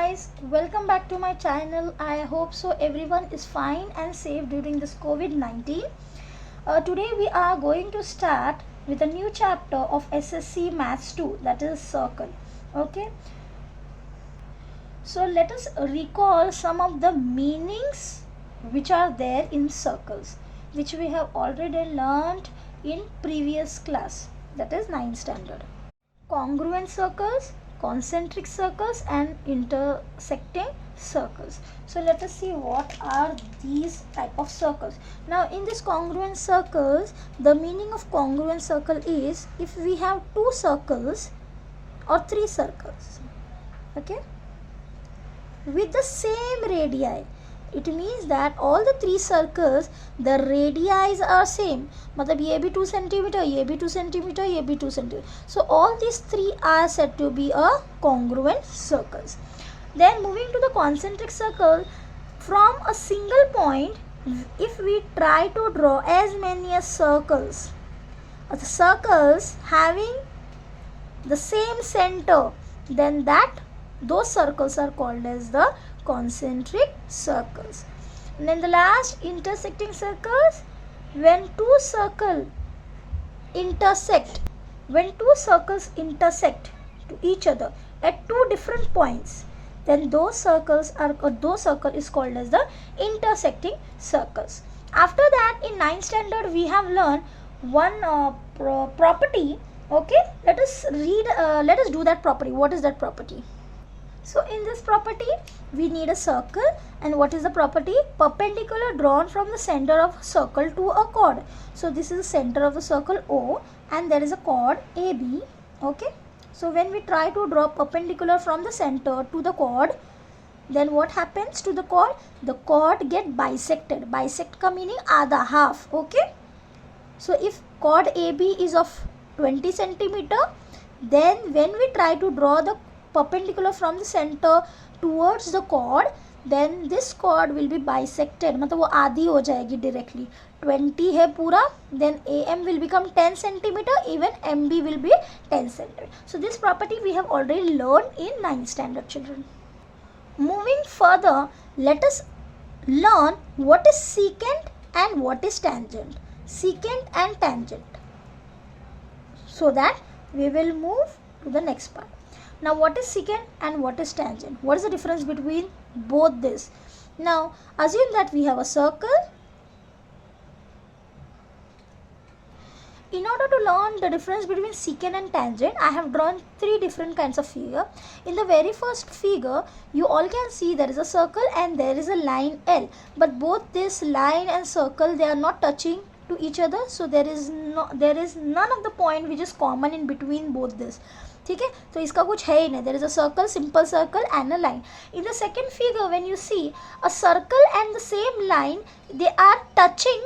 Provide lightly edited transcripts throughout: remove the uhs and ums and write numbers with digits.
guys, welcome back to my channel. I hope so everyone is fine and safe during this COVID-19. Today we are going to start with a new chapter of SSC Maths 2, that is circle. Okay, so let us recall some of the meanings which are there in circles, which we have already learned in previous class, that is 9th standard. Congruent circles, concentric circles and intersecting circles. So let us see what are these type of circles. Now in this congruent circles, the meaning of congruent circle is if we have two circles or three circles, okay, with the same radii. It means that all the three circles, the radii are same. मतलब ये भी 2 centimeter, ये भी 2 centimeter, ये भी 2 centimeter. So all these three are said to be a congruent circles. Then moving to the concentric circle, from a single point, if we try to draw as many as circles, the circles having the same center, then those circles are called as the concentric circles. And then the last, intersecting circles, when two circles intersect to each other at two different points, then those circle is called as the intersecting circles. After that, in 9th standard we have learned one property. Okay, let us do that property. What is that property? So in this property we need a circle, and what is the property? Perpendicular drawn from the center of a circle to a chord. So this is the center of the circle O and there is a chord AB. Okay, so when we try to draw perpendicular from the center to the chord, then what happens to the chord? The chord get bisected. Bisect ka meaning आधा, half. Okay, so if chord AB is of 20 centimeter, then when we try to draw the perpendicular from the center towards the chord, then this chord will be bisected. मतलब वो आधी हो जाएगी directly. 20 है पूरा, then AM will become 10 centimeter, even MB will be 10 centimeter. So this property we have already learned in 9th standard, children. Moving further, let us learn what is secant and what is tangent. Secant and tangent, so that we will move to the next part. Now what is secant and what is tangent? What is the difference between both this? Now assume that we have a circle. In order to learn the difference between secant and tangent, I have drawn three different kinds of figure. In the very first figure, you all can see there is a circle and there is a line L. But both this line and circle, they are not touching to each other. So there is none of the point which is common in between both this. ठीक है, तो इसका कुछ है ही नहीं. There is a circle, simple circle and a line. In the second figure, when you see a circle and the same line, they are touching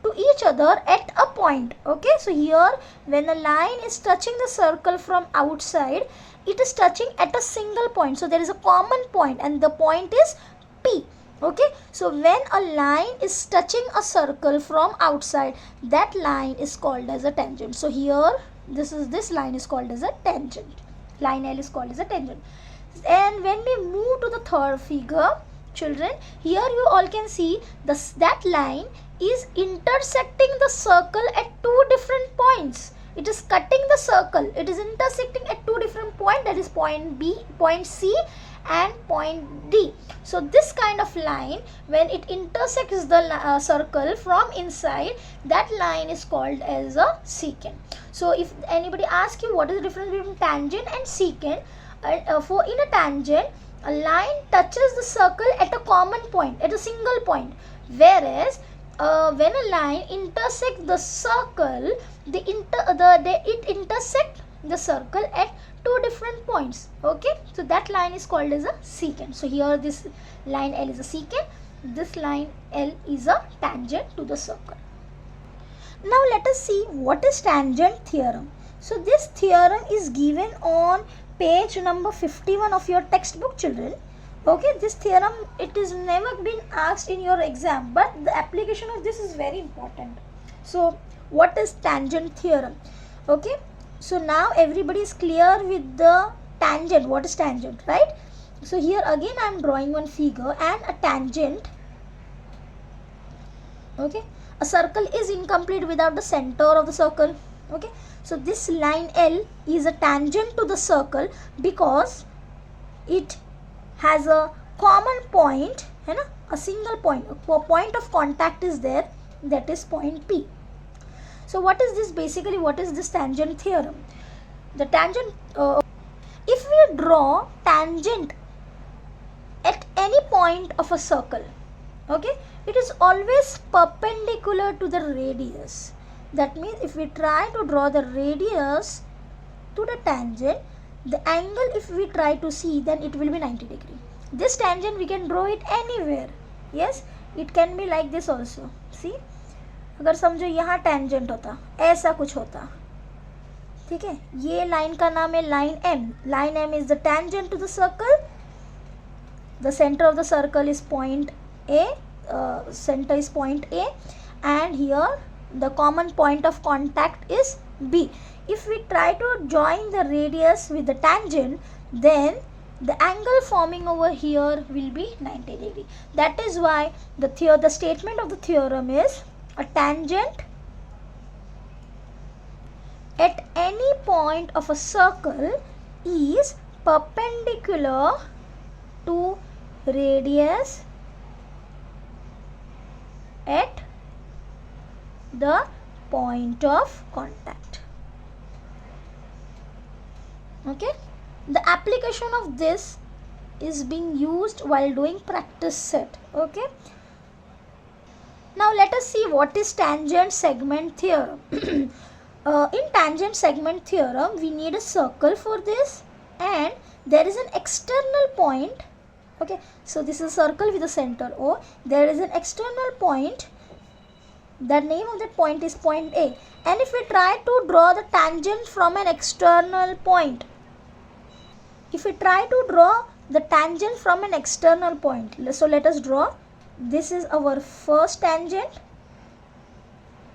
to each other at a point. Okay, so here when the line is touching the circle from outside, it is touching at a single point. So there is a common point and the point is P. Okay, so when a line is touching a circle from outside, that line is called as a tangent. So here this line is called as a tangent. Line L is called as a tangent. And when we move to the third figure, children, here you all can see that line is intersecting the circle at two different points. It is cutting the circle. It is intersecting at two different points, that is point B, point C and point D. So this kind of line, when it intersects the circle from inside, that line is called as a secant. So if anybody asks you what is the difference between tangent and secant, for in a tangent, a line touches the circle at a common point, at a single point, whereas when a line intersects the circle, it intersects the circle at two different points. Okay, so that line is called as a secant. So here this line L is a secant, this line L is a tangent to the circle. Now let us see what is tangent theorem. So this theorem is given on page number 51 of your textbook, children. Okay, this theorem, it is never been asked in your exam, but the application of this is very important. So what is tangent theorem? Okay, so now everybody is clear with the tangent. What is tangent, right? So here again I am drawing one figure and a tangent. Okay, a circle is incomplete without the center of the circle. Okay, so this line L is a tangent to the circle because it has a common point, है ना, a single point, a point of contact is there, that is point P. So what is this basically? What is this tangent theorem? The tangent, if we draw tangent at any point of a circle, okay, it is always perpendicular to the radius. That means if we try to draw the radius to the tangent, the angle if we try to see, then it will be 90 degree. This tangent we can draw it anywhere. Yes, it can be like this also. See, अगर समझो यहाँ tangent होता, ऐसा कुछ होता, ठीक है, ये लाइन का नाम है line M. Line M is the tangent to the circle. The center of the circle is point A. Center is point A, and here the common point of contact is B. If we try to join the radius with the tangent, then the angle forming over here will be 90 degree. That is why the statement of the theorem is a tangent at any point of a circle is perpendicular to radius at the point of contact. Okay, the application of this is being used while doing practice set. Okay, now let us see what is tangent segment theorem. In tangent segment theorem, we need a circle for this, and there is an external point. Okay, so this is a circle with a center O. There is an external point. The name of that point is point A. And if we try to draw the tangent from an external point, so let us draw. This is our first tangent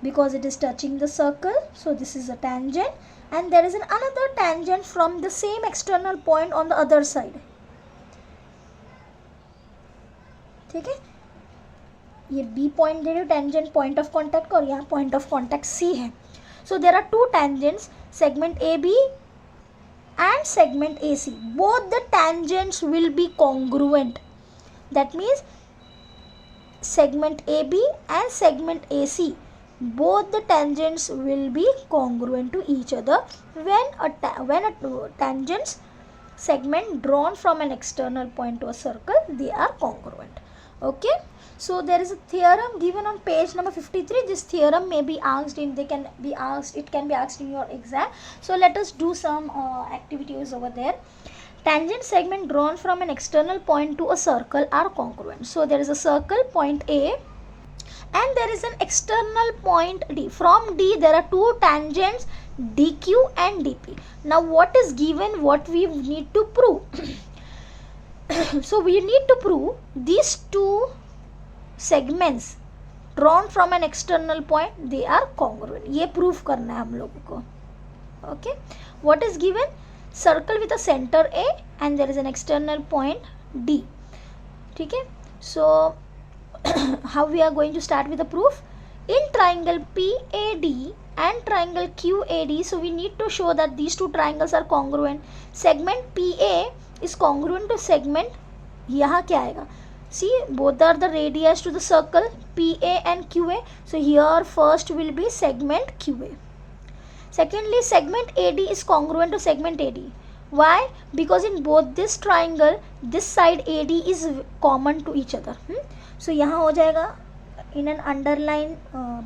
because it is touching the circle. So this is a tangent, and there is another tangent from the same external point on the other side. ठीक है, ये B point दे रही हूँ tangent point of contact को, और यहाँ point of contact C है. So there are two tangents, segment AB and segment AC. Both the tangents will be congruent. That means segment AB and segment AC, both the tangents will be congruent to each other when a tangents segment drawn from an external point to a circle, they are congruent. Okay, so there is a theorem given on page number 53. This theorem may be asked in, it can be asked in your exam. So let us do some activities over there. Tangent segment drawn from an external point to a circle are congruent. So there is a circle point A, and there is an external point D. From D there are two tangents DQ and DP. Now what is given, what we need to prove? So we need to prove these two segments drawn from an external point, they are congruent. ये proof करना है हम लोगों को. Okay, what is given? Circle with a center A and there is an external point D. ठीक है, so how we are going to start with the proof? In triangle PAD and triangle QAD, so we need to show that these two triangles are congruent. Segment PA is congruent to segment, यहाँ क्या आएगा? See, both are the radius to the circle PA and QA. So here first will be segment QA. Secondly, segment AD is congruent to segment AD. Why? Because in both this triangle, this side AD is common to each other. So यहाँ हो जाएगा, in an underline,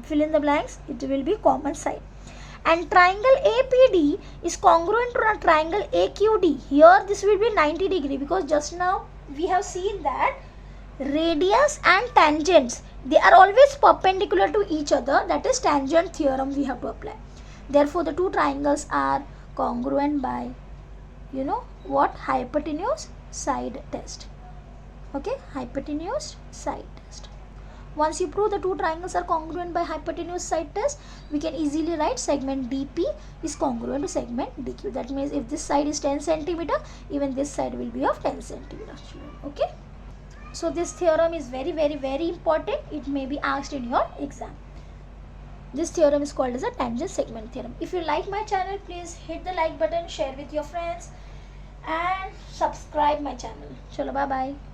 fill in the blanks, it will be common side. And triangle APD is congruent to a triangle AQD. Here this will be 90 degree because just now we have seen that radius and tangents, they are always perpendicular to each other. That is tangent theorem we have to apply. Therefore the two triangles are congruent by, you know what, hypotenuse side test. Okay, hypotenuse side test. Once you prove the two triangles are congruent by hypotenuse side test, we can easily write segment DP is congruent to segment DQ. That means if this side is 10 centimeter, even this side will be of 10 centimeter. Okay. So this theorem is very important. It may be asked in your exam. This theorem is called as a tangent segment theorem. If you like my channel, please hit the like button, share with your friends and subscribe my channel. Chalo, bye bye.